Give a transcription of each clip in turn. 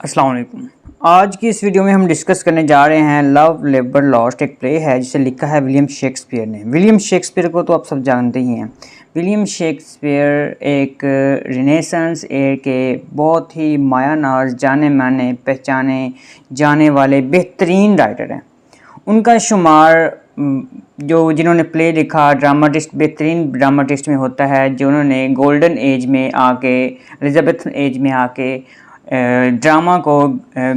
अस्सलाम वालेकुम। आज की इस वीडियो में हम डिस्कस करने जा रहे हैं लव लेबर लॉस्ट। एक प्ले है जिसे लिखा है विलियम शेक्सपियर ने। विलियम शेक्सपियर को तो आप सब जानते ही हैं। विलियम शेक्सपियर एक रिनेसेंस एयर के बहुत ही मायानाज, जाने माने, पहचाने जाने वाले बेहतरीन राइटर हैं। उनका शुमार जिन्होंने प्ले लिखा, ड्रामाटिस्ट, बेहतरीन ड्रामाटिस्ट में होता है, जिन्होंने गोल्डन एज में आके, एलिजाबेथ एज में आके ड्रामा को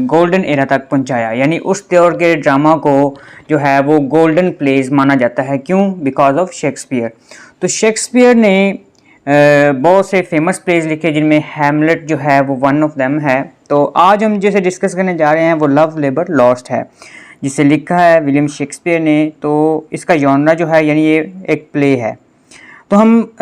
गोल्डन एरा तक पहुंचाया। यानी उस दौर के ड्रामा को जो है वो गोल्डन प्लेज माना जाता है। क्यों? Because of Shakespeare. तो शेक्सपियर ने बहुत से फेमस प्लेज लिखे जिनमें हैमलेट जो है वो वन ऑफ देम है। तो आज हम जिसे डिस्कस करने जा रहे हैं वो लव लेबर लॉस्ट है, जिसे लिखा है विलियम शेक्सपियर ने। तो इसका जॉनरा जो है यानी ये एक प्ले है। तो हम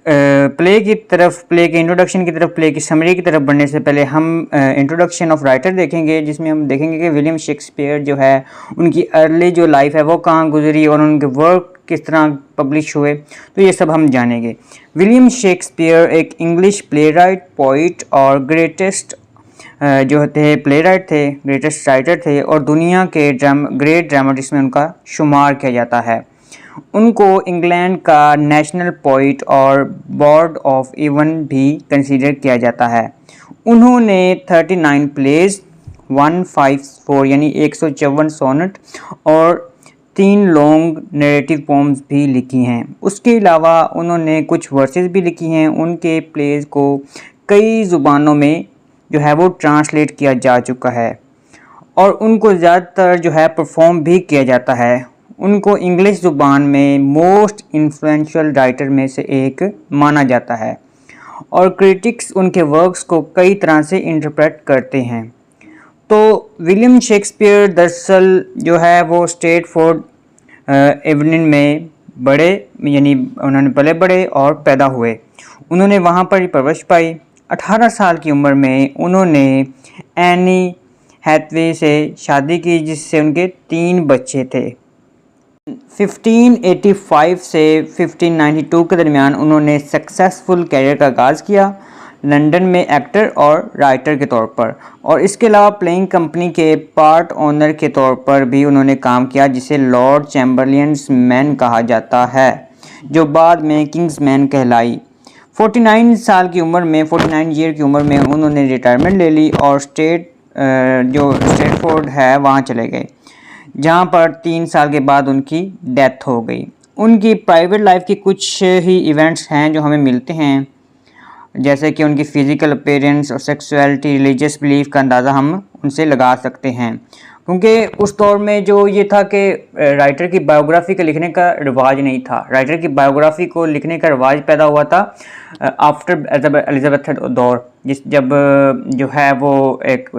प्ले के इंट्रोडक्शन की तरफ, प्ले की समरी की तरफ बढ़ने से पहले हम इंट्रोडक्शन ऑफ राइटर देखेंगे, जिसमें हम देखेंगे कि विलियम शेक्सपियर जो है उनकी अर्ली जो लाइफ है वो कहाँ गुजरी और उनके वर्क किस तरह पब्लिश हुए, तो ये सब हम जानेंगे। विलियम शेक्सपियर एक इंग्लिश प्ले राइट, पोइट और ग्रेटेस्ट जो थे प्ले राइट थे, ग्रेटेस्ट राइटर थे और दुनिया के ग्रेट ड्रामाटिस्ट में उनका शुमार किया जाता है। उनको इंग्लैंड का नेशनल पोइट और बोर्ड ऑफ इवन भी कंसीडर किया जाता है। उन्होंने 39 प्लेज, 154 यानी 154 सोनेट और 3 लॉन्ग नरेटिव पोम्स भी लिखी हैं। उसके अलावा उन्होंने कुछ वर्सेस भी लिखी हैं। उनके प्लेज को कई ज़ुबानों में जो है वो ट्रांसलेट किया जा चुका है और उनको ज़्यादातर जो है परफॉर्म भी किया जाता है। उनको इंग्लिश ज़ुबान में मोस्ट इन्फ्लुएंशियल राइटर में से एक माना जाता है और क्रिटिक्स उनके वर्क्स को कई तरह से इंटरप्रेट करते हैं। तो विलियम शेक्सपियर दरअसल जो है वो स्ट्रेटफोर्ड एवनिंग में बड़े, यानी उन्होंने पले बड़े और पैदा हुए। उन्होंने वहाँ पर ही परवरिश पाई। 18 साल की उम्र में उन्होंने एनी हैथवे से शादी की, जिससे उनके 3 बच्चे थे। 1585 से 1592 के दरमियान उन्होंने सक्सेसफुल कैरियर का आगाज़ किया लंदन में एक्टर और राइटर के तौर पर, और इसके अलावा प्लेइंग कंपनी के पार्ट ओनर के तौर पर भी उन्होंने काम किया, जिसे लॉर्ड चैम्बरलियंस मैन कहा जाता है, जो बाद में किंग्स मैन कहलाई। 49 साल की उम्र में, 49 ईयर की उम्र में उन्होंने रिटायरमेंट ले ली और जो स्ट्रेटफोर्ड है वहाँ चले गए, जहाँ पर 3 साल के बाद उनकी डेथ हो गई। उनकी प्राइवेट लाइफ की कुछ ही इवेंट्स हैं जो हमें मिलते हैं, जैसे कि उनकी फ़िज़िकल अपीयरेंस और सेक्सुअलिटी, रिलीजियस बिलीफ का अंदाज़ा हम उनसे लगा सकते हैं। क्योंकि उस दौर में जो ये था कि राइटर की बायोग्राफ़ी को लिखने का रिवाज नहीं था। राइटर की बायोग्राफ़ी को लिखने का रिवाज पैदा हुआ था आफ्टर एलिजाबेथ दौर, जब जो है वो एक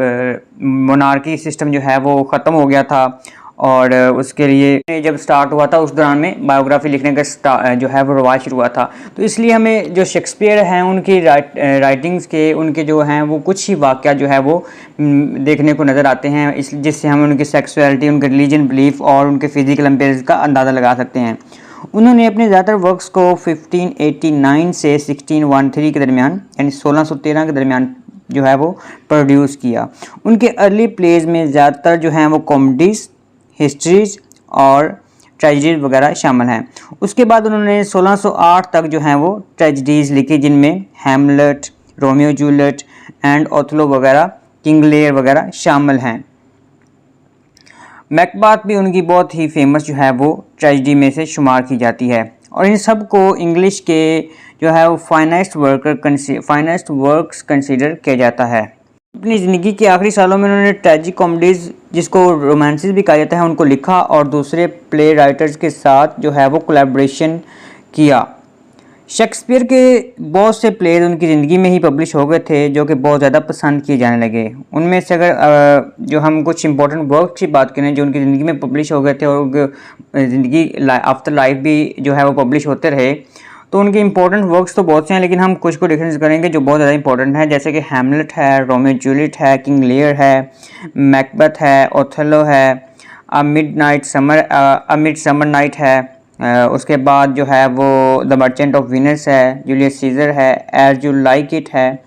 मोनार्की सिस्टम जो है वो ख़त्म हो गया था और उसके लिए जब स्टार्ट हुआ था उस दौरान में बायोग्राफी लिखने का जो है वो रवाज शुरू हुआ था। तो इसलिए हमें जो शेक्सपियर हैं उनकी राइटिंग्स के, उनके जो हैं वो कुछ ही वाक़या जो है वो देखने को नज़र आते हैं, जिससे हम उनकी सेक्सुअलिटी, उनके रिलीजन बिलीफ और उनके फिजिकल अपीयरेंस का अंदाज़ा लगा सकते हैं। उन्होंने अपने ज़्यादातर वर्क्स को 1589 से 1613 के दरमियान, यानी 1613 के दरमियान जो है वो प्रोड्यूस किया। उनके अर्ली प्लेज में ज़्यादातर जो हैं वो कॉमेडीज़, हिस्ट्रीज और ट्रेजेडीज वगैरह शामिल हैं। उसके बाद उन्होंने 1608 तक जो हैं वो ट्रेजेडीज़ लिखी, जिनमें हैमलेट, रोमियो जूलियट एंड ओथलो वगैरह, किंग लेयर वगैरह शामिल हैं। मैकबेथ भी उनकी बहुत ही फेमस जो है वो ट्रेजेडी में से शुमार की जाती है और इन सब को इंग्लिश के जो है वो फाइनेस्ट वर्क्स कंसीडर किया जाता है। अपनी ज़िंदगी के आखिरी सालों में उन्होंने ट्रेजिक कॉमेडीज़, जिसको रोमांसेस भी कहा जाता है, उनको लिखा और दूसरे प्ले राइटर्स के साथ जो है वो कोलैबोरेशन किया। शेक्सपियर के बहुत से प्लेज उनकी ज़िंदगी में ही पब्लिश हो गए थे, जो कि बहुत ज़्यादा पसंद किए जाने लगे। उनमें से अगर जो हम कुछ इंपॉर्टेंट वर्क की बात करें जो उनकी ज़िंदगी में पब्लिश हो गए थे और ज़िंदगी आफ्टर लाइफ भी जो है वो पब्लिश होते रहे, तो उनके इंपॉर्टेंट वर्क्स तो बहुत से हैं, लेकिन हम कुछ को डिफरेंस करेंगे जो बहुत ज़्यादा इंपॉर्टेंट है, जैसे कि हैमलेट है, रोमियो जूलियट है, किंग लियर है, मैकबेथ है, ओथेलो है, अ मिडसमर नाइट है, उसके बाद जो है वो द मर्चेंट ऑफ वीनस है, जूलियस सीजर है, एज यू लाइक इट है,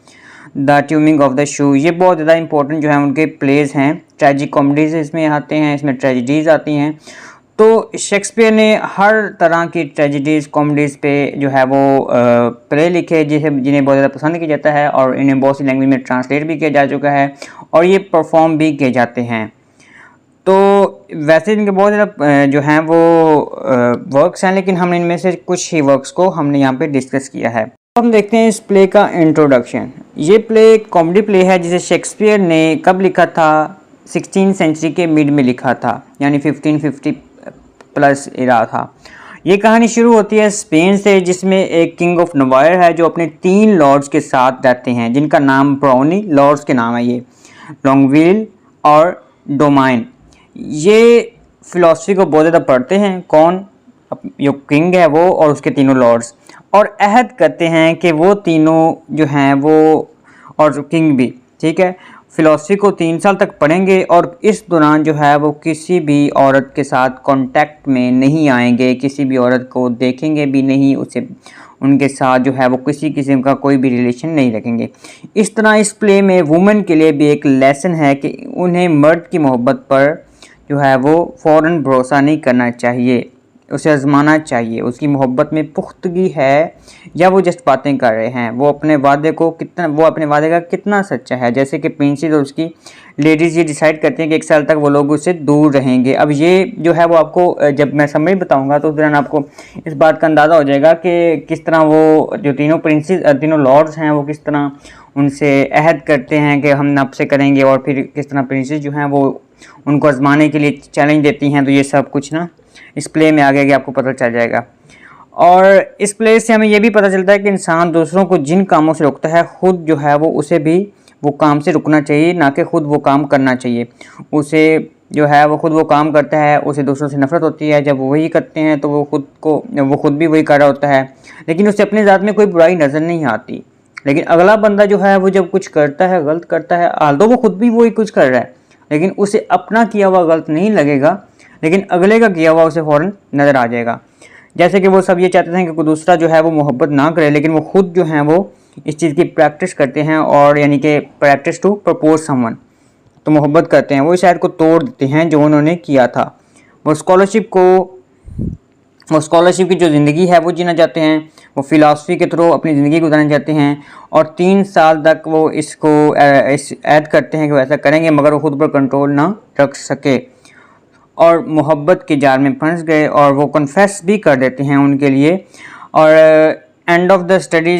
द ट्यूमिंग ऑफ द शू, ये बहुत ज़्यादा इंपॉर्टेंट जो है उनके प्लेज हैं। ट्रेजिक कॉमेडीज इसमें आते हैं, इसमें ट्रेजिडीज़ आती हैं। तो शेक्सपियर ने हर तरह की ट्रेजिडीज़ कॉमेडीज़ पे जो है वो प्ले लिखे जिन्हें बहुत ज़्यादा पसंद किया जाता है और इन्हें बहुत सी लैंग्वेज में ट्रांसलेट भी किया जा चुका है और ये परफॉर्म भी किए जाते हैं। तो वैसे इनके बहुत ज़्यादा जो हैं वो वर्क्स हैं, लेकिन हमने इनमें से कुछ ही वर्क्स को हमने यहाँ पे डिस्कस किया है। तो हम देखते हैं इस प्ले का इंट्रोडक्शन। ये प्ले कॉमेडी प्ले है जिसे शेक्सपियर ने कब लिखा था, 16th सेंचुरी के मिड में लिखा था, यानी 1550 प्लस इरा था। ये कहानी शुरू होती है स्पेन से, जिसमें एक किंग ऑफ नवायर है जो अपने 3 लॉर्ड्स के साथ रहते हैं, जिनका नाम ब्राउनी लॉर्ड्स के नाम है, ये लॉन्गविल और डोमाइन। ये फिलॉसफी को बहुत ज़्यादा पढ़ते हैं, कौन, जो किंग है वो और उसके तीनों लॉर्ड्स, और अहद करते हैं कि वो तीनों जो हैं वो, और किंग भी, ठीक है, फ़िलासफ़ी को 3 साल तक पढ़ेंगे और इस दौरान जो है वो किसी भी औरत के साथ कांटेक्ट में नहीं आएंगे, किसी भी औरत को देखेंगे भी नहीं, उसे उनके साथ जो है वो किसी किस्म का कोई भी रिलेशन नहीं रखेंगे। इस तरह इस प्ले में वुमेन के लिए भी एक लेसन है कि उन्हें मर्द की मोहब्बत पर जो है वो फ़ौरन भरोसा नहीं करना चाहिए, उसे आजमाना चाहिए, उसकी मोहब्बत में पुख्तगी है या वो जस्ट बातें कर रहे हैं, वो अपने वादे का कितना सच्चा है। जैसे कि प्रिंसेस और उसकी लेडीज़ ये डिसाइड करते हैं कि 1 साल तक वो लोग उससे दूर रहेंगे। अब ये जो है वो आपको जब मैं समरी बताऊंगा तो उस दौरान आपको इस बात का अंदाज़ा हो जाएगा कि किस तरह वो जो तीनों लॉर्ड्स हैं वो किस तरह उनसे अहद करते हैं कि हम आपसे करेंगे, और फिर किस तरह प्रिंसेस जो हैं वो उनको आजमाने के लिए चैलेंज देती हैं। तो ये सब कुछ ना इस प्ले में आगे आपको पता चल जाएगा। और इस प्ले से हमें यह भी पता चलता है कि इंसान दूसरों को जिन कामों से रोकता है, खुद जो है वो उसे भी वो काम से रुकना चाहिए, ना कि खुद वो काम करना चाहिए। उसे जो है वो खुद वो काम करता है, उसे दूसरों से नफरत होती है, जब वो वही करते हैं तो वो खुद भी वही कर रहा होता है, लेकिन उसे अपने ज़ात में कोई बुराई नज़र नहीं आती। लेकिन अगला बंदा जो है वो जब कुछ करता है, गलत करता है, आल्दो वो खुद भी वही कुछ कर रहा है, लेकिन उसे अपना किया हुआ गलत नहीं लगेगा, लेकिन अगले का किया हुआ उसे फ़ौरन नज़र आ जाएगा। जैसे कि वो सब ये चाहते हैं कि कोई दूसरा जो है वो मोहब्बत ना करे, लेकिन वो खुद जो हैं वो इस चीज़ की प्रैक्टिस करते हैं, और यानी कि प्रैक्टिस टू प्रपोज समवन, तो मोहब्बत करते हैं, वो इस शायद को तोड़ देते हैं जो उन्होंने किया था। वो स्कॉलरशिप की जो ज़िंदगी है वो जीना चाहते हैं, वो फ़िलासफ़ी के थ्रू अपनी ज़िंदगी गुजारना चाहते हैं, और 3 साल तक वो इसको ऐड करते हैं कि वो ऐसा करेंगे, मगर वो खुद पर कंट्रोल ना रख सके और मोहब्बत के जाल में फंस गए, और वो कन्फेस भी कर देते हैं उनके लिए। और एंड ऑफ द स्टडी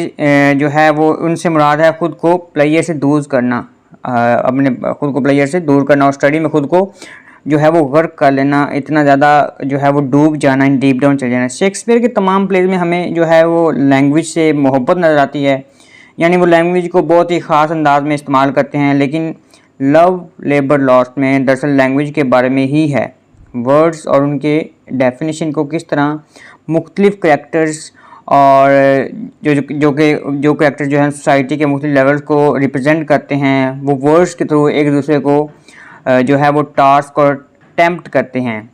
जो है वो उनसे मुराद है खुद को प्लेयर से दूर करना, अपने खुद को प्लेयर से दूर करना, और स्टडी में खुद को जो है वो गर्क कर लेना, इतना ज़्यादा जो है वो डूब जाना, इन डीप डाउन चले जाना। शेक्सपियर के तमाम प्लेज में हमें जो है वो लैंग्वेज से मोहब्बत नज़र आती है, यानी वो लैंग्वेज को बहुत ही ख़ास अंदाज में इस्तेमाल करते हैं, लेकिन लव लेबर लॉस्ट में दरअसल लैंग्वेज के बारे में ही है। वर्ड्स और उनके डेफिनेशन को किस तरह मुख्तलिफ करैक्टर्स और जो करैक्टर जो हैं सोसाइटी के मुख्तलिफ लेवल्स को रिप्रेजेंट करते हैं, वो वर्ड्स के थ्रू एक दूसरे को जो है वो टास्क और टेम्प्ट करते हैं।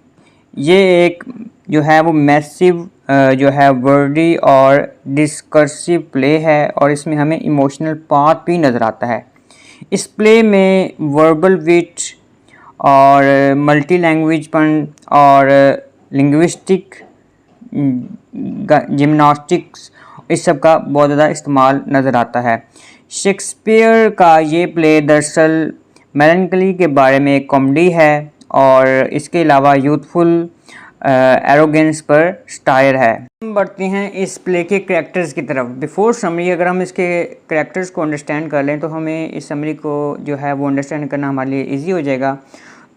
ये एक जो है वो मैसिव जो है वर्डी और डिस्कर्सिव प्ले है, और इसमें हमें इमोशनल पार्ट भी नज़र आता है। इस प्ले में वर्बल विट और मल्टी लैंग्वेजपन और लिंग्विस्टिक जिम्नास्टिक्स, इस सब का बहुत ज़्यादा इस्तेमाल नज़र आता है। शेक्सपियर का ये प्ले दरअसल मेलनकली के बारे में एक कॉमेडी है, और इसके अलावा यूथफुल एरोगेंस पर स्टायर है। हम बढ़ते हैं इस प्ले के करैक्टर्स की तरफ। बिफोर समरी अगर हम इसके करैक्टर्स को अंडरस्टैंड कर लें तो हमें इस समरी को जो है वो अंडरस्टैंड करना हमारे लिए ईजी हो जाएगा।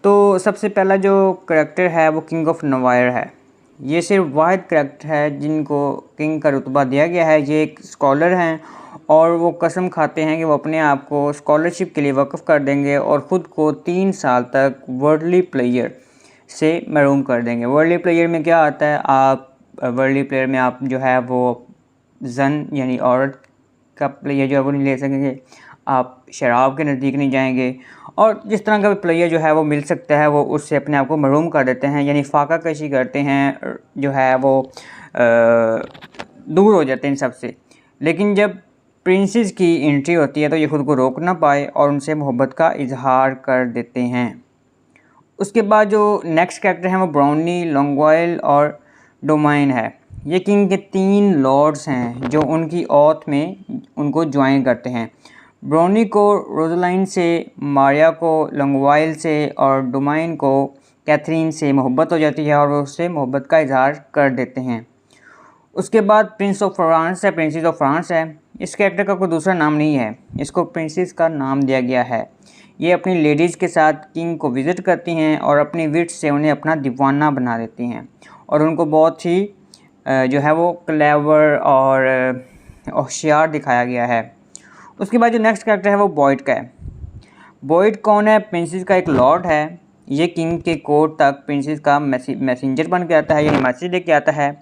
तो सबसे पहला जो करैक्टर है वो किंग ऑफ नवायर है। ये सिर्फ वाहिद करैक्टर है जिनको किंग का रुतबा दिया गया है। ये एक स्कॉलर हैं और वो कसम खाते हैं कि वो अपने आप को स्कॉलरशिप के लिए वक्फ कर देंगे और ख़ुद को 3 साल तक वर्ल्डली प्लेयर से महरूम कर देंगे। वर्ल्डली प्लेयर में क्या आता है, आप वर्ल्डली प्लेयर में आप जो है वो जन यानी औरत का प्लेयर जो है वो नहीं ले सकेंगे, आप शराब के नज़दीक नहीं जाएंगे, और जिस तरह का भी प्लेयर जो है वो मिल सकता है वो उससे अपने आप को महरूम कर देते हैं, यानी फाका कशी करते हैं, जो है वो दूर हो जाते हैं इन सब से। लेकिन जब प्रिंसेस की एंट्री होती है तो ये खुद को रोक ना पाए और उनसे मोहब्बत का इजहार कर देते हैं। उसके बाद जो नेक्स्ट कैरेक्टर हैं वो ब्राउनी, लॉन्गवाइल और डोमाइन है। ये किंग के 3 लॉर्ड्स हैं जो उनकी औथ में उनको ज्वाइन करते हैं। ब्राउनी को रोजलाइन से, मारिया को लॉन्गवाइल से और डोमाइन को कैथरीन से मोहब्बत हो जाती है और वो उससे मोहब्बत का इजहार कर देते हैं। उसके बाद प्रिंस ऑफ फ्रांस है, प्रिंसेस ऑफ फ्रांस है। इस कैरेक्टर का कोई दूसरा नाम नहीं है, इसको प्रिंसेस का नाम दिया गया है। ये अपनी लेडीज़ के साथ किंग को विज़िट करती हैं और अपनी विट से उन्हें अपना दीवाना बना देती हैं और उनको बहुत ही जो है वो क्लेवर और होशियार दिखाया गया है। उसके बाद जो नेक्स्ट कैरेक्टर है वो बॉयड का है। बॉयड कौन है? प्रिंसेस का एक लॉर्ड है। ये किंग के कोर्ट तक प्रिंसेस का मैसेंजर बन के आता है, यानी मैसेज लेके आता है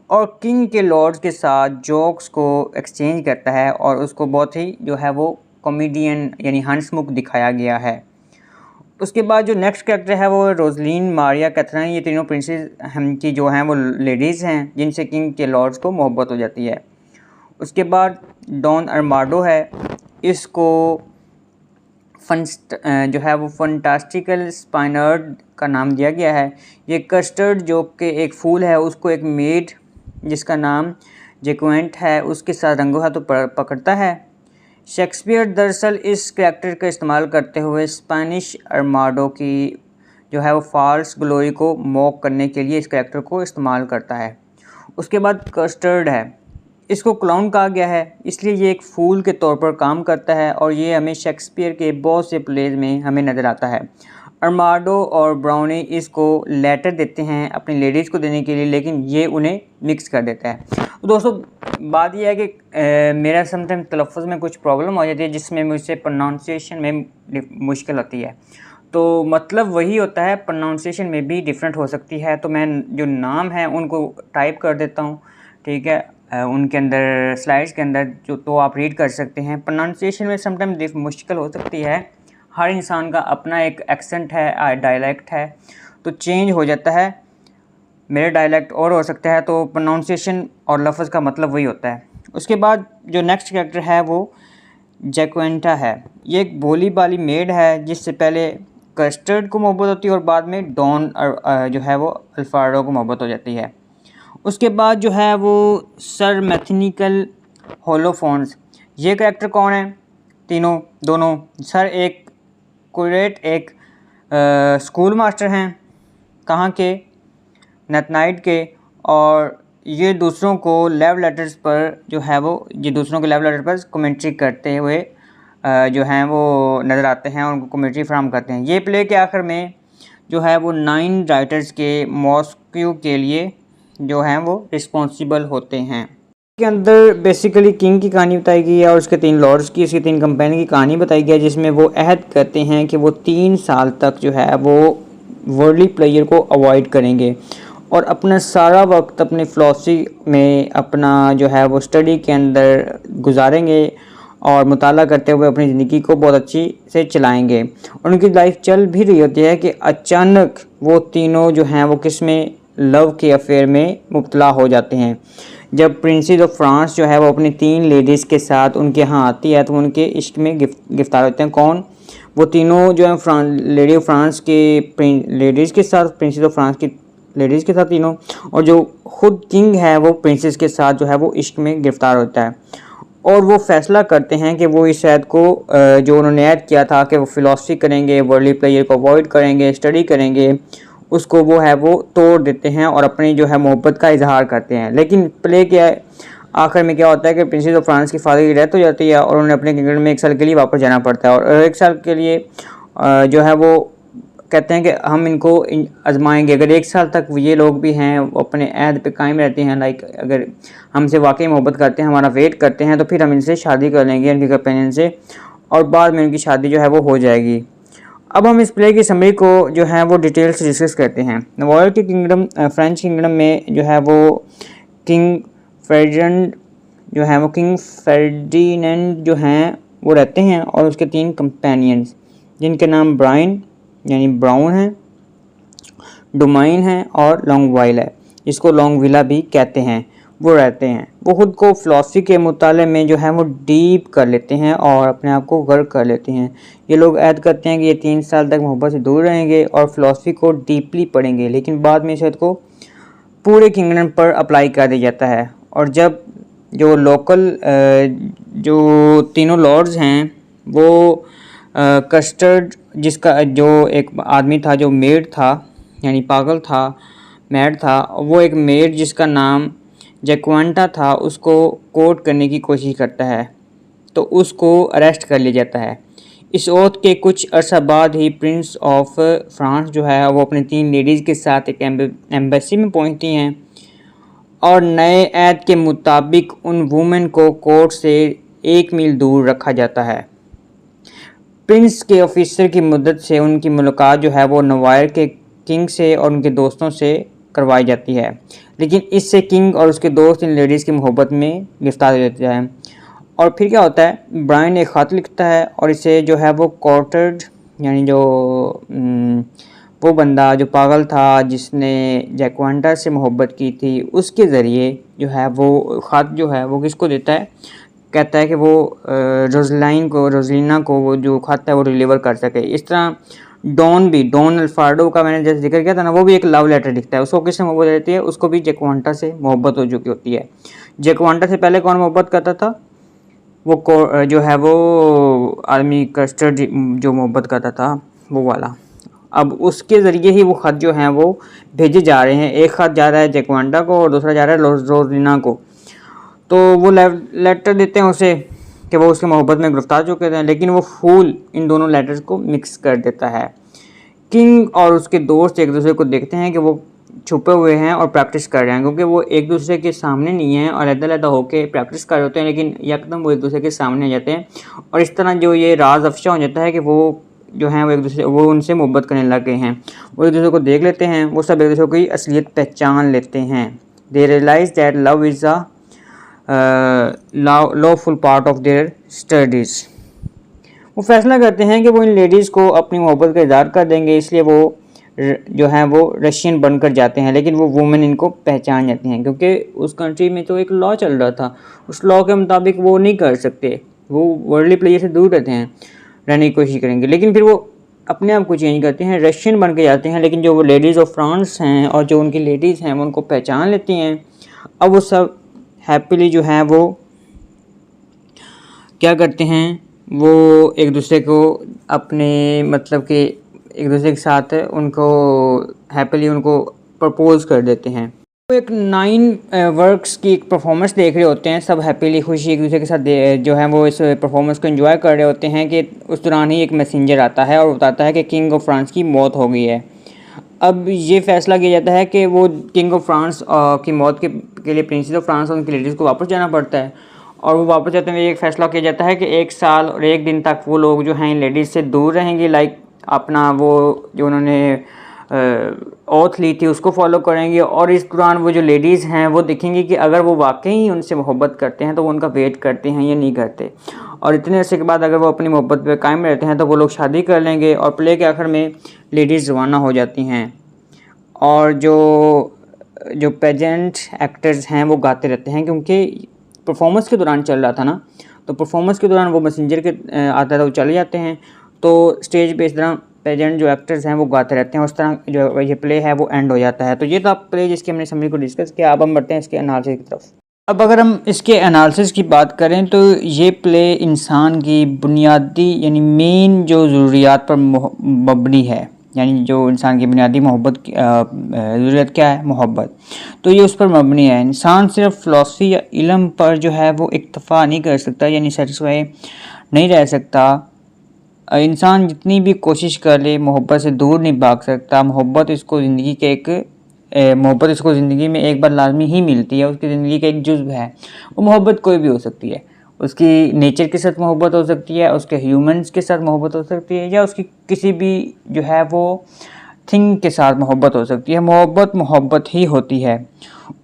और किंग के लॉर्ड्स के साथ जोक्स को एक्सचेंज करता है और उसको बहुत ही जो है वो कॉमेडियन यानी हंसमुख दिखाया गया है। उसके बाद जो नेक्स्ट कैरेक्टर है वो रोजलिन, मारिया, कैथरीन, ये तीनों प्रिंसेस की जो हैं वो लेडीज़ हैं जिनसे किंग के लॉर्ड्स को मोहब्बत हो जाती है। उसके बाद डॉन अर्माडो है। इसको जो है वो फंटास्टिकल स्पाइनर्ड का नाम दिया गया है। ये कस्टर्ड जो कि एक फूल है उसको एक मेड जिसका नाम जैक्वेंट है उसके साथ रंगों हाथों पकड़ता है। शेक्सपियर दरअसल इस कैरेक्टर का इस्तेमाल करते हुए स्पेनिश अर्माडो की जो है वो फॉल्स ग्लोरी को मॉक करने के लिए इस कैरेक्टर को इस्तेमाल करता है। उसके बाद कस्टर्ड है। इसको क्लाउन कहा गया है इसलिए ये एक फूल के तौर पर काम करता है और ये हमें शेक्सपियर के बहुत से प्लेज में हमें नज़र आता है। अर्माडो और ब्राउनी इसको लेटर देते हैं अपनी लेडीज़ को देने के लिए, लेकिन ये उन्हें मिक्स कर देता है। तो दोस्तों बात यह है कि मेरा समटाइम तलफ़्फ़ुज़ में कुछ प्रॉब्लम हो जाती है जिसमें मुझसे प्रोनाउंसिएशन में मुश्किल होती है। तो मतलब वही होता है, प्रोनाउंसिएशन में भी डिफरेंट हो सकती है। तो मैं जो नाम है उनको टाइप कर देता हूँ, ठीक है, उनके अंदर स्लाइड्स के अंदर जो, तो आप रीड कर सकते हैं। प्रोनाउंसिएशन में समटाइम मुश्किल हो सकती है, हर इंसान का अपना एक एक्सेंट है, डायलेक्ट है, तो चेंज हो जाता है। मेरे डायलेक्ट और हो सकता है, तो प्रोनाउंसिएशन और लफ्ज़ का मतलब वही होता है। उसके बाद जो नेक्स्ट कैरेक्टर है वो जैक्वेंटा है। ये एक भोली भाली मेड है जिससे पहले कस्टर्ड को मोहब्बत होती है और बाद में डॉन जो है वो अल्फार्डो को मोहब्बत हो जाती है। उसके बाद जो है वो सर मैथनिकल होलोफोन्स। ये कैरेक्टर कौन है? दोनों सर एक कुरेट एक स्कूल मास्टर हैं, कहाँ के? नेथनाइट के, और ये दूसरों को लव लेटर्स पर जो है वो दूसरों के लव लेटर पर कमेंट्री करते हुए जो हैं वो नज़र आते हैं और उनको कमेंट्री फ्राहम करते हैं। ये प्ले के आखिर में जो है वो 9 राइटर्स के मॉस्क्यू के लिए जो हैं वो रिस्पॉन्सिबल होते हैं। के अंदर बेसिकली किंग की कहानी बताई गई है और उसके 3 लॉर्ड्स की, इसकी 3 कंपेनी की कहानी बताई गई है जिसमें वो अहद करते हैं कि वो 3 साल तक जो है वो वर्ल्डली प्लेयर को अवॉइड करेंगे और अपना सारा वक्त अपनी फिलॉसफी में अपना जो है वो स्टडी के अंदर गुजारेंगे और मुताला करते हुए अपनी ज़िंदगी को बहुत अच्छी से चलाएंगे। और उनकी लाइफ चल भी रही होती है कि अचानक वो तीनों जो हैं वो किसमें लव के अफेयर में मुब्तला हो जाते हैं। जब प्रिंसेस ऑफ फ्रांस जो है वो अपनी 3 लेडीज़ के साथ उनके यहाँ आती है तो उनके इश्क में गिरफ्तार होते हैं। कौन? वो तीनों जो है लेडी ऑफ फ्रांस के लेडीज़ के साथ, प्रिंसेस ऑफ फ्रांस की लेडीज़ के साथ तीनों, और जो खुद किंग है वो प्रिंसेस के साथ जो है वो इश्क में गिरफ्तार होता है और वो फैसला करते हैं कि वो इस ऐद को जो उन्होंने ऐड किया था कि वो फिलॉसफी करेंगे, वर्ल्डली प्लेयर को अवॉइड करेंगे, स्टडी करेंगे, उसको वो है वो तोड़ देते हैं और अपनी जो है मोहब्बत का इजहार करते हैं। लेकिन प्ले के आखिर में क्या होता है कि प्रिंसेस ऑफ फ्रांस की फादर की डेथ हो जाती है और उन्हें अपने किंगडम में 1 साल के लिए वापस जाना पड़ता है और 1 साल के लिए जो है वो कहते हैं कि हम इनको आजमाएंगे। अगर 1 साल तक ये लोग भी हैं वो अपने अहद पे कायम रहते हैं, लाइक अगर हमसे वाकई मोहब्बत करते हैं, हमारा वेट करते हैं, तो फिर हम इनसे शादी कर लेंगे इनके कंपेनियन से और बाद में उनकी शादी जो है वो हो जाएगी। अब हम इस प्ले की समरी को जो है वो डिटेल से डिस्कस करते हैं। नवायर के किंगडम फ्रेंच किंगडम में जो है वो किंग फर्डिनेंड जो हैं वो रहते हैं और उसके 3 कंपेनियंस जिनके नाम ब्राइन यानी ब्राउन है, डोमाइन है और लॉन्गवाइल है, जिसको लॉन्गविला भी कहते हैं। वो रहते हैं। वो खुद को फ़िलॉसफी के मुताले में जो है वो डीप कर लेते हैं और अपने आप को गर्क कर लेते हैं। ये लोग ऐद करते हैं कि ये 3 साल तक मोहब्बत से दूर रहेंगे और फ़िलॉसफी को डीपली पढ़ेंगे, लेकिन बाद में इस को पूरे किंगडम पर अप्लाई कर दिया जाता है। और जब जो लोकल जो तीनों लॉर्ड्स हैं वो कस्टर्ड, जिसका जो एक आदमी था जो मेड था, यानी पागल था, मैड था, वो एक मेड जिसका नाम जैक्वांटा था, उसको कोर्ट करने की कोशिश करता है, तो उसको अरेस्ट कर लिया जाता है। इस ओथ के कुछ अर्सा बाद ही प्रिंस ऑफ फ्रांस जो है वो अपनी 3 लेडीज़ के साथ एक एम्बेसी में पहुंचती हैं और नए ऐद के मुताबिक उन वुमेन को कोर्ट से 1 मील दूर रखा जाता है। प्रिंस के ऑफिसर की मदद से उनकी मुलाकात जो है वो नवायर के किंग से और उनके दोस्तों से करवाई जाती है, लेकिन इससे किंग और उसके दोस्त इन लेडीज़ की मोहब्बत में गिरफ्तार हो जाते हैं। और फिर क्या होता है, ब्रायन एक ख़त लिखता है और इसे जो है वो कॉर्टर्ड, यानी जो वो बंदा जो पागल था जिसने जैक्वांटा से मोहब्बत की थी, उसके ज़रिए जो है वो ख़त जो है वो किसको देता है, कहता है कि वो रोज़लीना को वो जो ख़त है वो डिलीवर कर सके। इस तरह डॉन अल्फार्डो का मैंने जैसे जिक्र किया था ना, वो भी एक लव लेटर लिखता है। उसको किससे मोहब्बत रहती है, उसको भी जैक्वांटा से मोहब्बत हो चुकी होती है। जैक्वांटा से पहले कौन मोहब्बत करता था, वो जो है वो आदमी कस्टर्ड जो मोहब्बत करता था वो वाला। अब उसके ज़रिए ही वो ख़त जो हैं वो भेजे जा रहे हैं। एक ख़त जा रहा है जैक्वांटा को और दूसरा जा रहा है रोज़लीना को। तो वो लेटर देते हैं उसे कि वो उसके मोहब्बत में गिरफ्तार चुके थे, लेकिन वो फूल इन दोनों लेटर्स को मिक्स कर देता है। किंग और उसके दोस्त एक दूसरे को देखते हैं कि वो छुपे हुए हैं और प्रैक्टिस कर रहे हैं, क्योंकि वो एक दूसरे के सामने नहीं हैं और अलग-अलग होकर प्रैक्टिस कर रहे होते हैं, लेकिन एकदम वो एक दूसरे के सामने आ जाते हैं और इस तरह जो ये राज अफशा हो जाता है कि वो जो हैं वो उनसे मोहब्बत करने लग गए हैं। वो एक दूसरे को देख लेते हैं, वो सब एक दूसरे की असलियत पहचान लेते हैं। They realise that love is a lawful part of their studies. वो फैसला करते हैं कि वो इन लेडीज़ को अपनी मोहब्बत का इज़हार कर देंगे, इसलिए वो जो हैं वो रशियन बनकर जाते हैं, लेकिन वो वुमेन इनको पहचान जाती हैं, क्योंकि उस कंट्री में तो एक लॉ चल रहा था, उस लॉ के मुताबिक वो नहीं कर सकते, वो वर्ल्डली प्लेयर से दूर रहते हैं, रहने की कोशिश करेंगे। लेकिन फिर वो अपने आप को चेंज करते हैं, रशियन बन के जाते हैं, लेकिन जो वो लेडीज़ ऑफ फ्रांस हैं और जो उनकी लेडीज़ हैं वो उनको पहचान लेती हैं। अब वो सब हैप्पीली जो हैं वो क्या करते हैं, वो एक दूसरे को अपने मतलब कि एक दूसरे के साथ उनको हैप्पीली उनको प्रपोज कर देते हैं। वो एक 9 वर्क्स की एक परफॉर्मेंस देख रहे होते हैं, सब हैप्पीली खुशी एक दूसरे के साथ जो है वो इस परफॉर्मेंस को एंजॉय कर रहे होते हैं कि उस दौरान ही एक मैसेंजर आता है और बताता है कि किंग ऑफ फ्रांस की मौत हो गई है। अब ये फैसला किया जाता है कि वो किंग ऑफ फ्रांस की मौत के लिए प्रिंसेस ऑफ फ्रांस और उनकी लेडीज़ को वापस जाना पड़ता है और वो वापस जाते हुए एक फ़ैसला किया जाता है कि 1 साल और 1 दिन तक वो लोग जो हैं लेडीज़ से दूर रहेंगे, लाइक अपना वो जो उन्होंने ओथ ली थी उसको फॉलो करेंगे। और इस दौरान वो जो लेडीज़ हैं वो देखेंगी कि अगर वो वाकई उनसे मोहब्बत करते हैं तो वो उनका वेट करते हैं या नहीं करते, और इतने अर्से के बाद अगर वो अपनी मोहब्बत पे कायम रहते हैं तो वो लोग शादी कर लेंगे। और प्ले के आखिर में लेडीज़ रवाना हो जाती हैं और जो पेजेंट एक्टर्स हैं वो गाते रहते हैं, क्योंकि परफॉर्मेंस के दौरान चल रहा था ना, तो परफॉर्मेंस के दौरान वो मैसेंजर के आता था वो चले जाते हैं, तो स्टेज पे इस तरह पेजेंट जो एक्टर्स हैं वो गाते रहते हैं, उस तरह जो ये प्ले है वो एंड हो जाता है। तो ये था प्ले जिसकी हमने समरी को डिस्कस किया। अब हम बढ़ते हैं इसके एनालिसिस की तरफ। अब अगर हम इसके एनालिसिस की बात करें तो ये प्ले इंसान की बुनियादी यानी मेन जो ज़रूरियात पर मबनी है, यानी जो इंसान की बुनियादी ज़रूरत क्या है, मोहब्बत, तो ये उस पर मबनी है। इंसान सिर्फ फ़िलासफ़ी या इल्म पर जो है वो इक्तफ़ा नहीं कर सकता, यानी सेटिस्फाई नहीं रह सकता। इंसान जितनी भी कोशिश कर ले मोहब्बत से दूर नहीं भाग सकता। मोहब्बत इसको ज़िंदगी में एक बार लाजमी ही मिलती है, उसकी ज़िंदगी का एक जुज़्व है। वो मोहब्बत कोई भी हो सकती है, उसकी नेचर के साथ मोहब्बत हो सकती है, उसके ह्यूमंस के साथ मोहब्बत हो सकती है, या उसकी किसी भी जो है वो थिंग के साथ मोहब्बत हो सकती है। मोहब्बत ही होती है,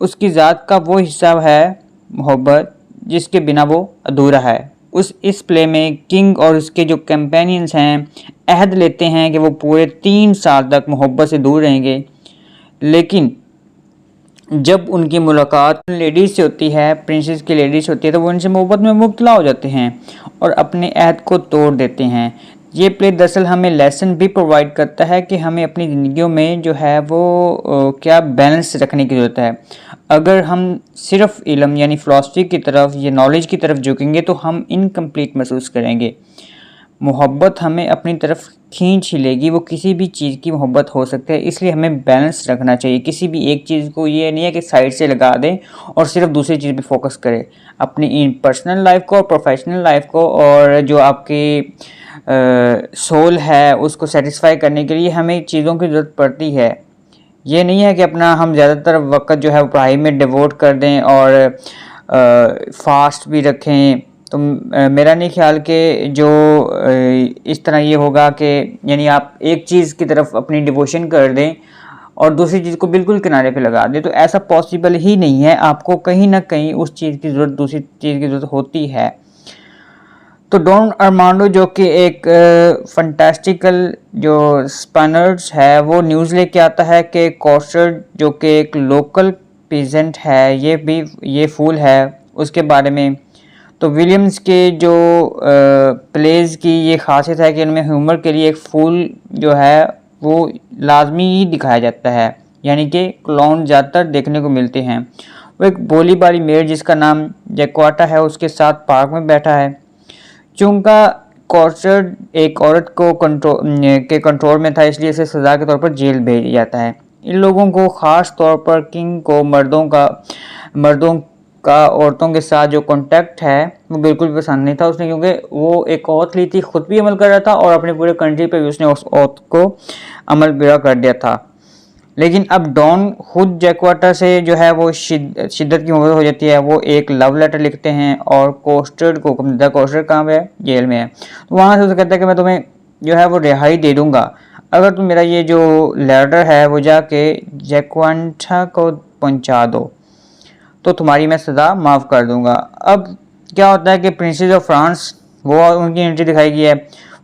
उसकी ज़ात का वो हिस्सा है मोहब्बत जिसके बिना वो अधूरा है। इस प्ले में किंग और उसके जो कंपेनियंस हैं अहद लेते हैं कि वो पूरे 3 साल तक मोहब्बत से दूर रहेंगे, लेकिन जब उनकी मुलाकात लेडीज से होती है, प्रिंसेस की लेडीज से होती है, तो वो उनसे मोहब्बत में मुब्तला हो जाते हैं और अपने अहद को तोड़ देते हैं। ये प्ले दरअसल हमें लेसन भी प्रोवाइड करता है कि हमें अपनी ज़िंदगियों में जो है वो क्या बैलेंस रखने की ज़रूरत है। अगर हम सिर्फ इल्म यानी फ़िलासफ़ी की तरफ या नॉलेज की तरफ झुकेंगे तो हम इनकम्प्लीट महसूस करेंगे। मोहब्बत हमें अपनी तरफ खींच ही लेगी, वो किसी भी चीज़ की मोहब्बत हो सकती है, इसलिए हमें बैलेंस रखना चाहिए। किसी भी एक चीज़ को ये नहीं है कि साइड से लगा दें और सिर्फ दूसरी चीज़ पे फोकस करें। अपनी इन पर्सनल लाइफ को और प्रोफेशनल लाइफ को और जो आपकी सोल है उसको सेटिस्फाई करने के लिए हमें चीज़ों की ज़रूरत पड़ती है। ये नहीं है कि अपना हम ज़्यादातर वक्त जो है वो पढ़ाई में डिवोट कर दें और फास्ट भी रखें। तो मेरा नहीं ख्याल कि जो इस तरह ये होगा कि यानी आप एक चीज़ की तरफ अपनी डिवोशन कर दें और दूसरी चीज़ को बिल्कुल किनारे पे लगा दें, तो ऐसा पॉसिबल ही नहीं है। आपको कहीं ना कहीं उस चीज़ की ज़रूरत, दूसरी चीज़ की ज़रूरत होती है। तो डॉन अरमांडो जो कि एक फंटास्टिकल जो स्पैनर्स है, वो न्यूज़ लेके आता है कि कॉस्टर जो कि एक लोकल पीजेंट है, ये फूल है उसके बारे में। तो विलियम्स के जो प्लेज की ये खासियत है कि इनमें ह्यूमर के लिए एक फूल जो है वो लाजमी ही दिखाया जाता है, यानी कि क्लाउन ज़्यादातर देखने को मिलते हैं। वो एक भोली भाली मेड जिसका नाम जैक्वाटा है उसके साथ पार्क में बैठा है। चूंकि कॉर्चर एक औरत को कंट्रोल में था, इसलिए इसे सज़ा के तौर पर जेल भेज दिया जाता है। इन लोगों को ख़ास तौर पर किंग को मर्दों का औरतों के साथ जो कांटेक्ट है वो बिल्कुल पसंद नहीं था उसने, क्योंकि वो एक औरत ली थी, खुद भी अमल कर रहा था और अपने पूरे कंट्री पे भी उसने उस औरत को अमल पूरा कर दिया था। लेकिन अब डॉन खुद जैकवाटा से जो है वो शिद्दत की मोहब्बत हो जाती है। वो एक लव लेटर लिखते हैं और कोस्टर्ड को हुक्म देता है। कोस्टर्ड कहाँ पे है? जेल में है। तो वहाँ से उसे कहता है कि मैं तुम्हें जो है वो रिहाई दे दूंगा अगर तुम मेरा ये जो लेटर है वो जाके जैकवाटा को पहुँचा दो, तो तुम्हारी मैं सज़ा माफ़ कर दूंगा। अब क्या होता है कि प्रिंसेस ऑफ फ्रांस, वो उनकी एंट्री दिखाई गई है।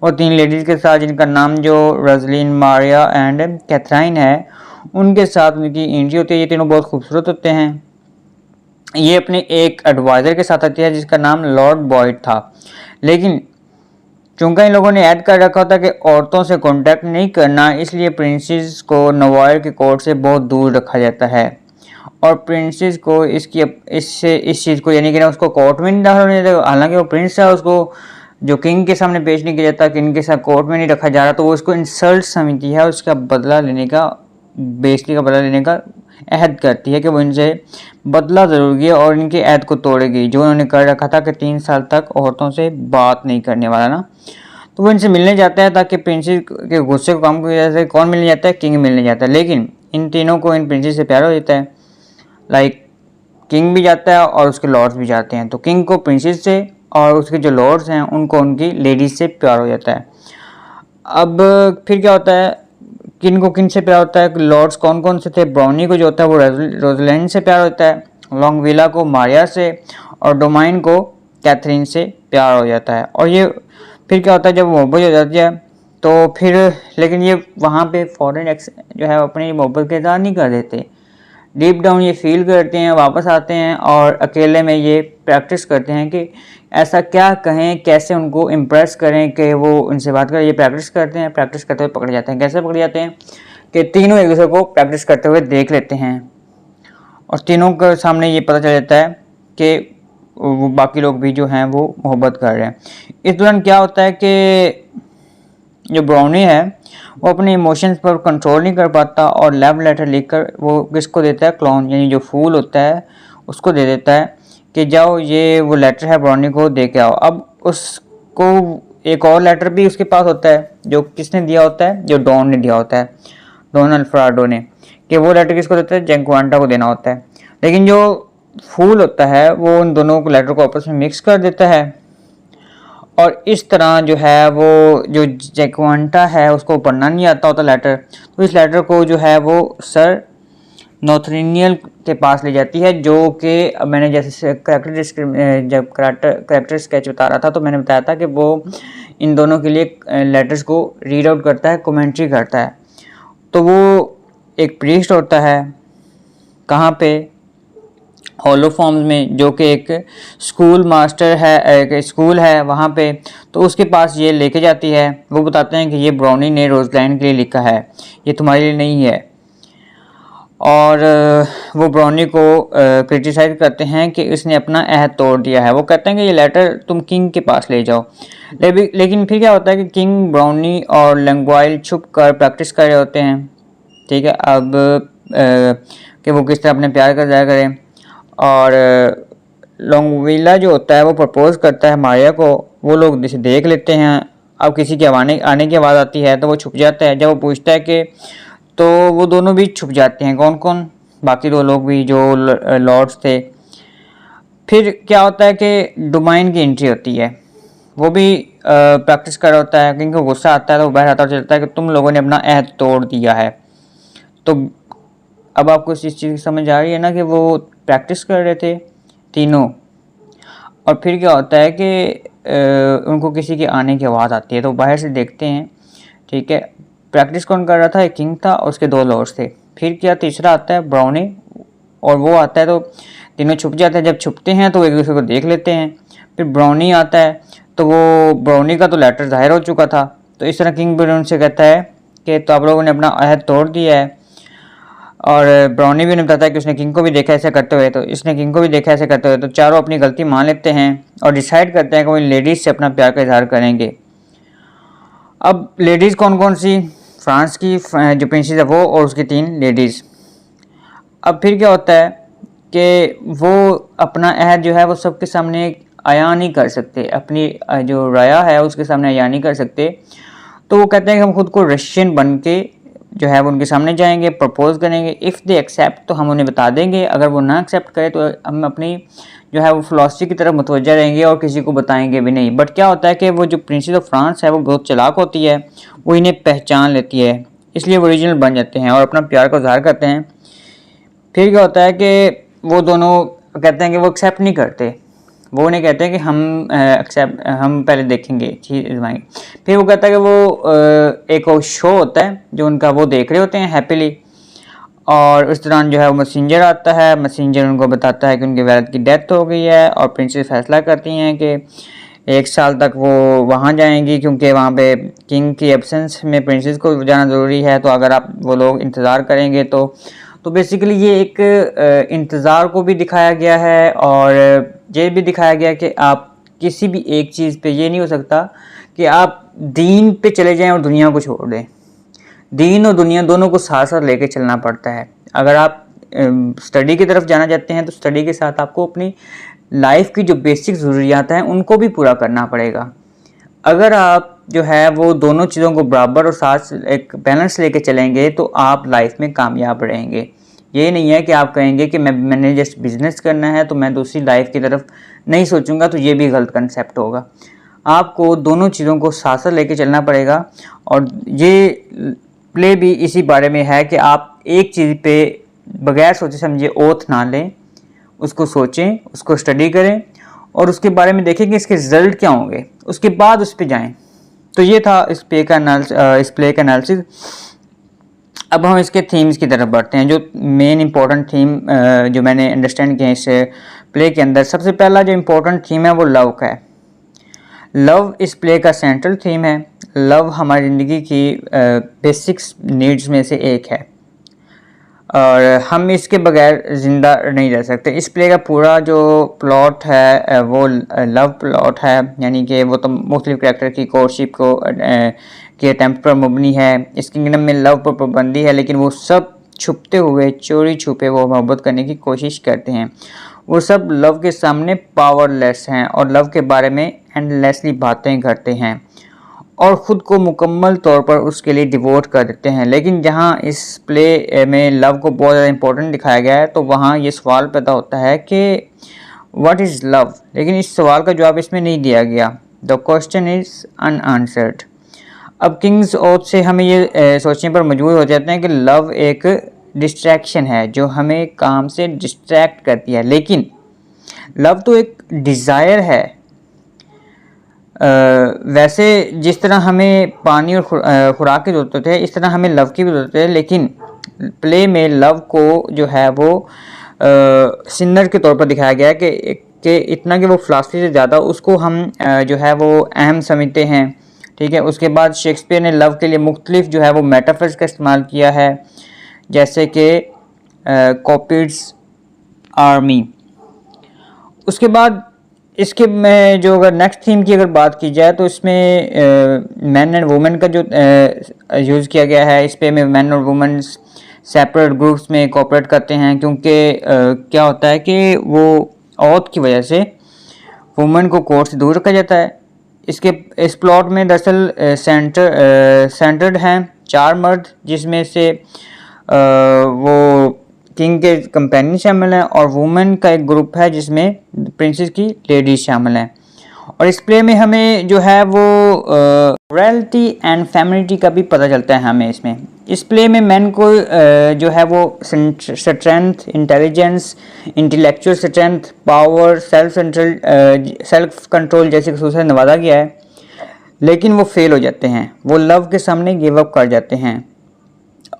वो 3 लेडीज़ के साथ जिनका नाम जो रोजलिन, मारिया एंड कैथराइन है, उनके साथ उनकी एंट्री होती है। ये तीनों बहुत खूबसूरत होते हैं। ये अपने एक एडवाइज़र के साथ आती है जिसका नाम लॉर्ड बॉयड था। लेकिन चूंकि इन लोगों ने ऐड कर रखा होता कि औरतों से कांटेक्ट नहीं करना, इसलिए प्रिंसेस को नवायर के कोर्ट से बहुत दूर रखा जाता है और प्रिंसेस को इस चीज़ को यानी कि ना उसको कोर्ट में नहीं दाखिल होने देता। हालांकि वो प्रिंस है, उसको जो किंग के सामने पेश नहीं किया जाता, किंग के साथ कोर्ट में नहीं रखा जा रहा, तो वो उसको इंसल्ट समझती है, उसका बदला लेने का, बेइज्जती का बदला लेने का अहद करती है कि वो इनसे बदला ज़रूर लिया और इनके अहद को तोड़ेगी जो उन्होंने कर रखा था कि 3 साल तक औरतों से बात नहीं करने वाला ना। तो वो इनसे मिलने जाता है ताकि प्रिंसेस के गुस्से को कम की वजह से कौन मिलने जाता है? किंग मिलने जाता है। लेकिन इन तीनों को इन प्रिंसेस से प्यार हो जाता है। लाइक किंग भी जाता है और उसके लॉर्ड्स भी जाते हैं। तो किंग को प्रिंसेस से और उसके जो लॉर्ड्स हैं उनको उनकी लेडीज से प्यार हो जाता है। अब फिर क्या होता है, किन को किन से प्यार होता है? लॉर्ड्स कौन कौन से थे? ब्राउनी को जो होता है वो रोजलैंड से प्यार होता है, लॉन्गविला को मारिया से और डोमाइन को कैथरीन से प्यार हो जाता है। और ये फिर क्या होता है जब मोहब्बत हो जाती है तो फिर, लेकिन ये वहाँ पे फॉरेन जो है अपनी मोहब्बत का इज़हार नहीं कर देते। डीप डाउन ये फील करते हैं, वापस आते हैं और अकेले में ये प्रैक्टिस करते हैं कि ऐसा क्या कहें, कैसे उनको इम्प्रेस करें कि वो उनसे बात करें। ये प्रैक्टिस करते हैं, प्रैक्टिस करते हुए पकड़ जाते हैं। कैसे पकड़ जाते हैं कि तीनों एक दूसरे को प्रैक्टिस करते हुए देख लेते हैं और तीनों के सामने ये पता चल जाता है कि वो बाकी लोग भी जो हैं वो मोहब्बत कर रहे हैं। इस दौरान क्या होता है कि जो ब्राउनी है वो अपने इमोशंस पर कंट्रोल नहीं कर पाता और लव लेटर लिखकर वो किसको देता है? क्लाउन यानी जो फूल होता है उसको दे देता है कि जाओ ये वो लेटर है, ब्राउनी को दे के आओ। अब उसको एक और लेटर भी उसके पास होता है जो किसने दिया होता है? जो डॉन ने दिया होता है, डॉन अल्फ्राडो ने, कि वो लेटर किसको देता है? जैक्वाटा को देना होता है। लेकिन जो फूल होता है वो उन दोनों को लेटर को आपस में मिक्स कर देता है और इस तरह जो है वो जो जैक्वाटा है उसको पढ़ना नहीं आता होता लेटर, तो इस लेटर को जो है वो सर नॉर्थरिनियल के पास ले जाती है, जो कि मैंने जैसे जब करेक्टर स्केच बता रहा था तो मैंने बताया था कि वो इन दोनों के लिए लेटर्स को रीड आउट करता है, कमेंट्री करता है। तो वो एक प्रीस्ट होता है कहाँ पे, हॉलो फॉर्म्स में, जो कि एक स्कूल मास्टर है, एक स्कूल है वहाँ पे। तो उसके पास ये लेके जाती है। वो बताते हैं कि ये ब्राउनी ने रोज़लैंड के लिए लिखा है, ये तुम्हारे लिए नहीं है। और वो ब्राउनी को क्रिटिसाइज़ करते हैं कि इसने अपना अहद तोड़ दिया है। वो कहते हैं कि ये लेटर तुम किंग के पास ले जाओ। लेकिन फिर क्या होता है कि किंग ब्राउनी और लैंग्वाइल छुप कर प्रैक्टिस कर रहे होते हैं। ठीक है, अब कि वो किस तरह अपने प्यार का ज़ाहिर करें। और लॉन्गविला जो होता है वो प्रपोज करता है मारिया को। वो लोग इसे देख लेते हैं। अब किसी के आने की आवाज़ आती है तो वो छुप जाता है। जब वो पूछता है कि, तो वो दोनों भी छुप जाते हैं। कौन कौन? बाकी दो लोग भी जो लॉर्ड्स थे। फिर क्या होता है कि डोमाइन की एंट्री होती है। वो भी प्रैक्टिस कर रहा होता है, क्योंकि गुस्सा आता है तो वो बाहर आता चलता है कि तुम लोगों ने अपना अहद तोड़ दिया है। तो अब आपको इस चीज़ की समझ आ रही है ना कि वो प्रैक्टिस कर रहे थे तीनों। और फिर क्या होता है कि उनको किसी के आने की आवाज़ आती है तो बाहर से देखते हैं। ठीक है, प्रैक्टिस कौन कर रहा था? एक किंग था और उसके दो लॉर्ड्स थे। फिर क्या, तीसरा आता है ब्राउनी, और वो आता है तो तीनों छुप जाते हैं। जब छुपते हैं तो एक दूसरे को देख लेते हैं। फिर ब्राउनी आता है तो वो ब्राउनी का तो लेटर ज़ाहिर हो चुका था। तो इस तरह किंग ब्राउनी से कहता है कि तो आप लोगों ने अपना अहद तोड़ दिया है। और ब्राउनी भी उन्हें बताता है कि उसने किंग को भी देखा ऐसे करते हुए, तो इसने किंग को भी देखा ऐसे करते हुए। तो चारों अपनी गलती मान लेते हैं और डिसाइड करते हैं कि वो लेडीज़ से अपना प्यार का इजहार करेंगे। अब लेडीज़ कौन कौन सी? फ्रांस की जो प्रिंसेस है वो, और उसकी 3 लेडीज़। अब फिर क्या होता है कि वो अपना अहद जो है वो सबके सामने अयान नहीं कर सकते, अपनी जो राया है उसके सामने अयान नहीं कर सकते। तो वो कहते हैं कि हम खुद को रशियन बन के जो है वो उनके सामने जाएंगे, प्रपोज करेंगे। इफ़ दे एक्सेप्ट तो हम उन्हें बता देंगे, अगर वो ना एक्सेप्ट करे तो हम अपनी जो है वो फिलॉसफी की तरफ मुतवज्जा रहेंगे और किसी को बताएंगे भी नहीं। बट क्या होता है कि वो जो प्रिंसेस ऑफ फ्रांस है वो बहुत चालाक होती है, वो इन्हें पहचान लेती है, इसलिए वो ओरिजिनल बन जाते हैं और अपना प्यार को इजहार करते हैं। फिर क्या होता है कि वो दोनों कहते हैं कि वो एक्सेप्ट नहीं करते। वो उन्हें कहते हैं कि हम पहले देखेंगे, चीज़ आजमाएंगे। फिर वो कहता है कि वो एक शो होता है जो उनका, वो देख रहे होते हैं हैप्पीली। और उस दौरान जो है वो मैसेंजर आता है। मैसेंजर उनको बताता है कि उनके वालिद की डेथ हो गई है और प्रिंसेस फैसला करती हैं कि 1 साल तक वो वहाँ जाएंगी, क्योंकि वहाँ पे किंग की एब्सेंस में प्रिंसेस को जाना ज़रूरी है। तो अगर आप वो लोग इंतज़ार करेंगे तो बेसिकली ये एक इंतज़ार को भी दिखाया गया है और ये भी दिखाया गया कि आप किसी भी एक चीज़ पे, ये नहीं हो सकता कि आप दीन पे चले जाएं और दुनिया को छोड़ दें। दीन और दुनिया दोनों को साथ साथ लेके चलना पड़ता है। अगर आप स्टडी की तरफ जाना चाहते हैं तो स्टडी के साथ आपको अपनी लाइफ की जो बेसिक ज़रूरियात हैं उनको भी पूरा करना पड़ेगा। अगर आप जो है वो दोनों चीज़ों को बराबर और साथ एक बैलेंस लेके चलेंगे तो आप लाइफ में कामयाब रहेंगे। ये नहीं है कि आप कहेंगे कि मैंने जस्ट बिज़नेस करना है तो मैं दूसरी लाइफ की तरफ नहीं सोचूंगा, तो ये भी गलत कंसेप्ट होगा। आपको दोनों चीज़ों को साथ साथ लेके चलना पड़ेगा। और ये प्ले भी इसी बारे में है कि आप एक चीज़ पे बगैर सोचे समझे ओथ ना लें, उसको सोचें, उसको स्टडी करें और उसके बारे में देखें कि इसके रिजल्ट क्या होंगे, उसके बाद उस पर जाएं। तो ये था इस प्ले का एनालिसिस। अब हम इसके थीम्स की तरफ बढ़ते हैं, जो मेन इंपॉर्टेंट थीम जो मैंने अंडरस्टैंड किया इस प्ले के अंदर। सबसे पहला जो इम्पोर्टेंट थीम है वो लव का है। लव इस प्ले का सेंट्रल थीम है। लव हमारी ज़िंदगी की बेसिक्स नीड्स में से एक है और हम इसके बगैर ज़िंदा नहीं रह सकते। इस प्ले का पूरा जो प्लॉट है वो लव प्लॉट है, यानी कि वो तो मुख्तलिफ कैरेक्टर की कोर्टशिप को के अटैम्प्ट पर मुबनी है। इस किंगडम में लव पर पाबंदी है, लेकिन वो सब छुपते हुए, चोरी छुपे वो मोहब्बत करने की कोशिश करते हैं। वो सब लव के सामने पावरलेस हैं और लव के बारे में एंडलेसली बातें करते हैं और ख़ुद को मुकम्मल तौर पर उसके लिए डिवोट कर देते हैं। लेकिन जहाँ इस प्ले में लव को बहुत ज़्यादा इंपॉर्टेंट दिखाया गया है तो वहाँ ये सवाल पैदा होता है कि व्हाट इज़ लव। लेकिन इस सवाल का जवाब इसमें नहीं दिया गया। The question is unanswered. अब किंग्स ओथ से हमें ये सोचने पर मजबूर हो जाते हैं कि लव एक डिस्ट्रैक्शन है जो हमें काम से डिस्ट्रैक्ट करती है। लेकिन लव तो एक डिज़ायर है। वैसे जिस तरह हमें पानी और खुराक की ज़रूरत है, इस तरह हमें लव की भी ज़रूरत है। लेकिन प्ले में लव को जो है वो सिन्नर के तौर पर दिखाया गया है कि इतना कि वो फिलॉसफी से ज़्यादा उसको हम जो है वो अहम समझते हैं। ठीक है, उसके बाद शेक्सपियर ने लव के लिए मुख्तलिफ जो है वो मेटाफर्स का इस्तेमाल किया है, जैसे कि कॉपिड्स आर्मी। उसके बाद इसके में जो अगर नेक्स्ट थीम की अगर बात की जाए तो इसमें मैन एंड वुमेन का जो यूज़ किया गया है, इस पे में मैन और वुमेन सेपरेट ग्रुप्स में कोऑपरेट करते हैं, क्योंकि क्या होता है कि वो औरत की वजह से वुमेन को कोर्ट से दूर रखा जाता है। इस प्लॉट में दरअसल सेंटर्ड हैं 4 मर्द, जिसमें से वो किंग के कंपेनियन शामिल हैं, और वुमेन का एक ग्रुप है जिसमें प्रिंसेस की लेडीज शामिल हैं। और इस प्ले में हमें जो है वो रॉयल्टी एंड फैमिलिटी का भी पता चलता है हमें इसमें। इस प्ले में मैन को जो है वो strength, intelligence, intellectual strength, power, self control जैसे खसूस से नवाजा गया है, लेकिन वो फेल हो जाते हैं, वो लव के सामने गिव अप कर जाते हैं।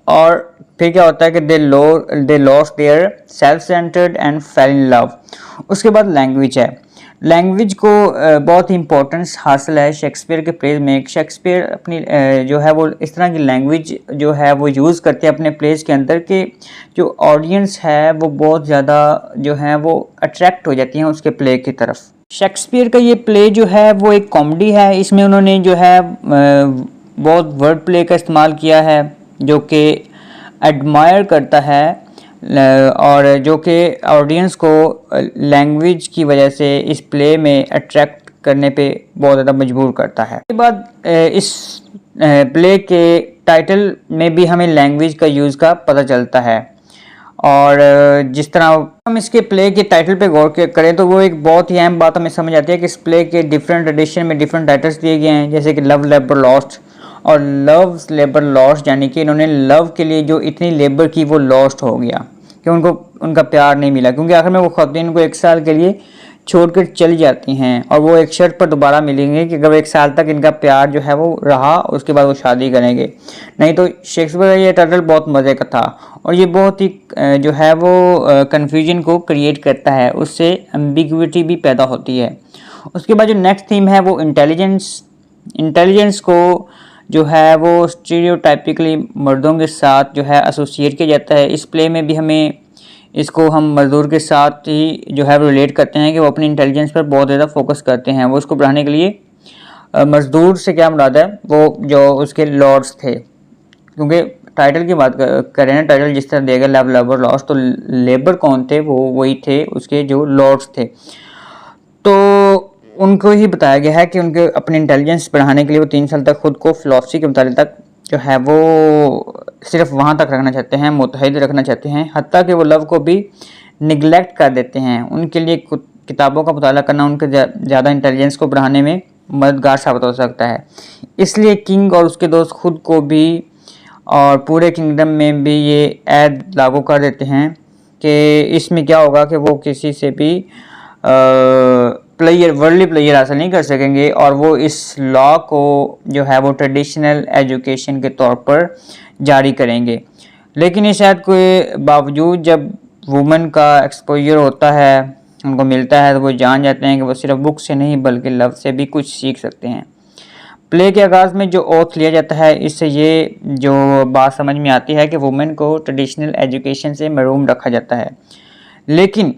और फिर क्या होता है कि they lost their self centred and fail in love. उसके बाद लैंग्वेज है। लैंग्वेज को बहुत ही इंपॉर्टेंस हासिल है शेक्सपियर के प्लेज में। शेक्सपियर अपनी जो है वो इस तरह की लैंग्वेज जो है वो यूज़ करते हैं अपने प्लेज के अंदर कि जो ऑडियंस है वो बहुत ज़्यादा जो है वो अट्रैक्ट हो जाती हैं उसके प्ले की तरफ। शेक्सपियर का ये प्ले जो है वो एक कॉमेडी है। इसमें उन्होंने जो है बहुत वर्ड प्ले का इस्तेमाल किया है जो कि एडमायर करता है और जो कि ऑडियंस को लैंग्वेज की वजह से इस प्ले में अट्रैक्ट करने पे बहुत ज़्यादा मजबूर करता है। उसके बाद इस प्ले के टाइटल में भी हमें लैंग्वेज का यूज़ का पता चलता है। और जिस तरह हम इसके प्ले के टाइटल पे गौर करें तो वो एक बहुत ही अहम बात हमें समझ आती है कि इस प्ले के डिफरेंट एडिशन में डिफरेंट टाइटल्स दिए गए हैं, जैसे कि लव लेबर लॉस्ट और लव लेबर लॉस्ट, यानी कि इन्होंने लव के लिए जो इतनी लेबर की वो लॉस्ट हो गया कि उनको उनका प्यार नहीं मिला, क्योंकि आखिर में वो ख़वातीन को 1 साल के लिए छोड़कर चली जाती हैं और वो एक शर्त पर दोबारा मिलेंगे कि अगर 1 साल तक इनका प्यार जो है वो रहा उसके बाद वो शादी करेंगे। नहीं तो शेक्सपियर का ये टाइटल बहुत मज़े का था और ये बहुत ही जो है वो कन्फ्यूजन को क्रिएट करता है, उससे एम्बिग्विटी भी पैदा होती है। उसके बाद जो नेक्स्ट थीम है वो इंटेलिजेंस को जो है वो स्टीरियोटाइपिकली मर्दों के साथ जो है एसोसिएट किया जाता है। इस प्ले में भी हमें इसको हम मज़दूर के साथ ही जो है रिलेट करते हैं कि वो अपनी इंटेलिजेंस पर बहुत ज़्यादा फोकस करते हैं। वो उसको बढ़ाने के लिए मज़दूर से क्या मुराद है, वो जो उसके लॉर्ड्स थे, क्योंकि टाइटल की बात करें ना, टाइटल जिस तरह देगा लव लेबर लॉर्ड्स, तो लेबर कौन थे, वो वही थे उसके जो लॉर्ड्स थे। तो उनको ही बताया गया है कि उनके अपने इंटेलिजेंस बढ़ाने के लिए वो 3 साल तक खुद को फिलॉसफी के मुताबिक तक जो है वो सिर्फ वहाँ तक रखना चाहते हैं, मुतहद रखना चाहते हैं, हत्ता कि वो लव को भी निगलेक्ट कर देते हैं। उनके लिए किताबों का मुताला करना उनके ज़्यादा इंटेलिजेंस को बढ़ाने में मददगार साबित हो सकता है। इसलिए किंग और उसके दोस्त खुद को भी और पूरे किंगडम में भी ये ऐड लागू कर देते हैं कि इसमें क्या होगा कि वो किसी से भी वर्ल्डली प्लेयर हासिल नहीं कर सकेंगे और वो इस लॉ को जो है वो ट्रेडिशनल एजुकेशन के तौर पर जारी करेंगे। लेकिन इस शायद के बावजूद जब वुमेन का एक्सपोजर होता है, उनको मिलता है, तो वो जान जाते हैं कि वो सिर्फ बुक से नहीं बल्कि लव से भी कुछ सीख सकते हैं। प्ले के आगाज़ में जो ओथ लिया जाता है, इससे ये जो बात समझ में आती है कि वुमेन को ट्रेडिशनल एजुकेशन से महरूम रखा जाता है, लेकिन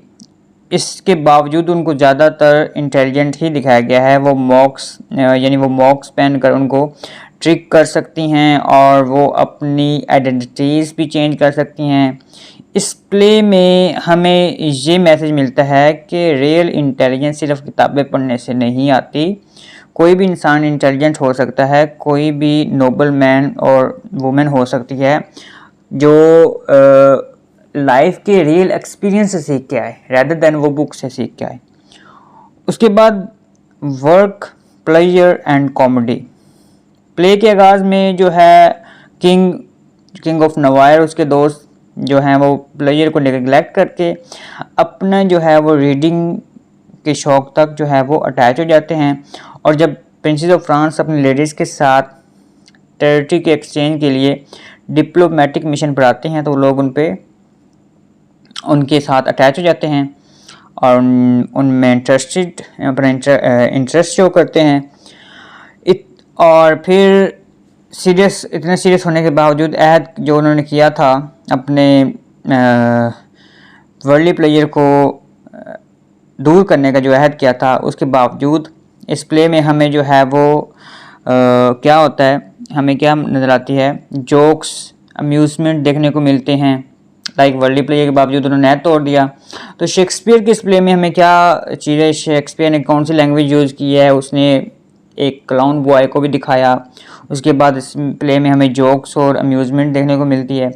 इसके बावजूद उनको ज़्यादातर इंटेलिजेंट ही दिखाया गया है। वो मॉक्स पहन कर उनको ट्रिक कर सकती हैं और वो अपनी आइडेंटिटीज़ भी चेंज कर सकती हैं। इस प्ले में हमें ये मैसेज मिलता है कि रियल इंटेलिजेंस सिर्फ किताबें पढ़ने से नहीं आती। कोई भी इंसान इंटेलिजेंट हो सकता है, कोई भी नोबल मैन और वुमेन हो सकती है जो लाइफ के रियल एक्सपीरियंस से सीख के आए रैदर देन वो बुक से सीख के आए। उसके बाद work, pleasure and comedy. Play के आगाज़ में जो है किंग ऑफ नवायर उसके दोस्त जो हैं वो प्लेजर को नेगलेक्ट करके अपना जो है वो रीडिंग के शौक़ तक जो है वो अटैच हो जाते हैं। और जब प्रिंसेस ऑफ फ्रांस अपनी लेडीज़ के साथ टेरिटरी के एक्सचेंज के लिए डिप्लोमेटिक मिशन पर आते हैं तो लोग उनके साथ अटैच हो जाते हैं और उनमें इंटरेस्ट शो करते हैं। और फिर इतने सीरियस होने के बावजूद अहद जो उन्होंने किया था अपने वर्ल्डी प्लेयर को दूर करने का जो अहद किया था, उसके बावजूद इस प्ले में हमें जो है वो क्या होता है, हमें क्या नज़र आती है, जोक्स अम्यूज़मेंट देखने को मिलते हैं। लाइक वर्ल्डी प्ले के बावजूद उन्होंने ऐड तोड़ दिया। तो शेक्सपियर के इस प्ले में हमें क्या चीज़ें, शेक्सपियर ने कौन सी लैंग्वेज यूज़ की है, उसने एक क्लाउन बॉय को भी दिखाया। उसके बाद इस प्ले में हमें जोक्स और अम्यूज़मेंट देखने को मिलती है।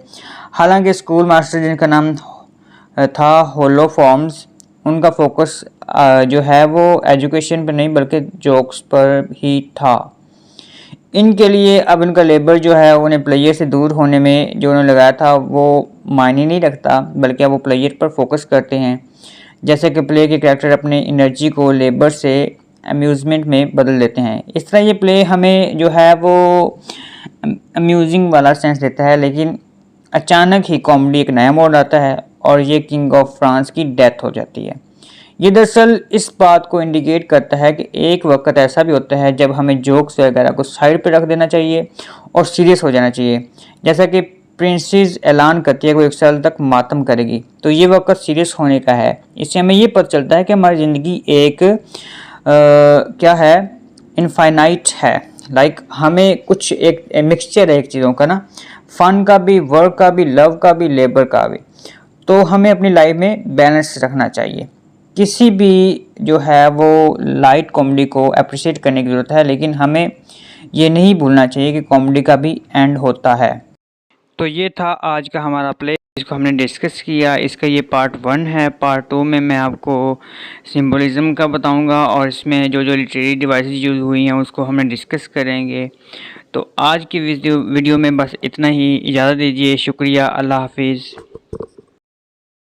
हालांकि स्कूल मास्टर जिनका नाम था होलोफॉर्म्स, उनका फोकस जो है वो एजुकेशन पर नहीं बल्कि जोक्स पर ही था। इनके लिए अब इनका लेबर जो है उन्हें प्लेयर से दूर होने में जो उन्होंने लगाया था वो मायने नहीं रखता, बल्कि अब वो प्लेयर पर फोकस करते हैं। जैसे कि प्ले के कैरेक्टर अपने एनर्जी को लेबर से अम्यूज़मेंट में बदल देते हैं। इस तरह ये प्ले हमें जो है वो अम्यूजिंग वाला सेंस देता है, लेकिन अचानक ही कॉमेडी एक नया मोड़ आता है और ये किंग ऑफ फ्रांस की डेथ हो जाती है। ये दरअसल इस बात को इंडिकेट करता है कि एक वक्त ऐसा भी होता है जब हमें जोक्स वगैरह को साइड पर रख देना चाहिए और सीरियस हो जाना चाहिए। जैसा कि प्रिंसेस ऐलान करती है वो 1 साल तक मातम करेगी, तो ये वक्त सीरियस होने का है। इससे हमें ये पता चलता है कि हमारी ज़िंदगी एक क्या है, इनफाइनाइट है। लाइक हमें कुछ एक मिक्सचर है एक चीज़ों का ना, फन का भी, वर्क का भी, लव का भी, लेबर का भी। तो हमें अपनी लाइफ में बैलेंस रखना चाहिए। किसी भी जो है वो लाइट कॉमेडी को अप्रिशिएट करने की ज़रूरत है, लेकिन हमें ये नहीं भूलना चाहिए कि कॉमेडी का भी एंड होता है। तो ये था आज का हमारा प्ले, इसको हमने डिस्कस किया। इसका ये पार्ट 1 है। पार्ट 2 में मैं आपको सिंबलिज़म का बताऊंगा और इसमें जो लिटरेरी डिवाइसेस यूज़ हुई हैं उसको हमने डिस्कस करेंगे। तो आज की वीडियो में बस इतना ही। इजाज़त दीजिए। शुक्रिया। अल्लाह हाफिज़।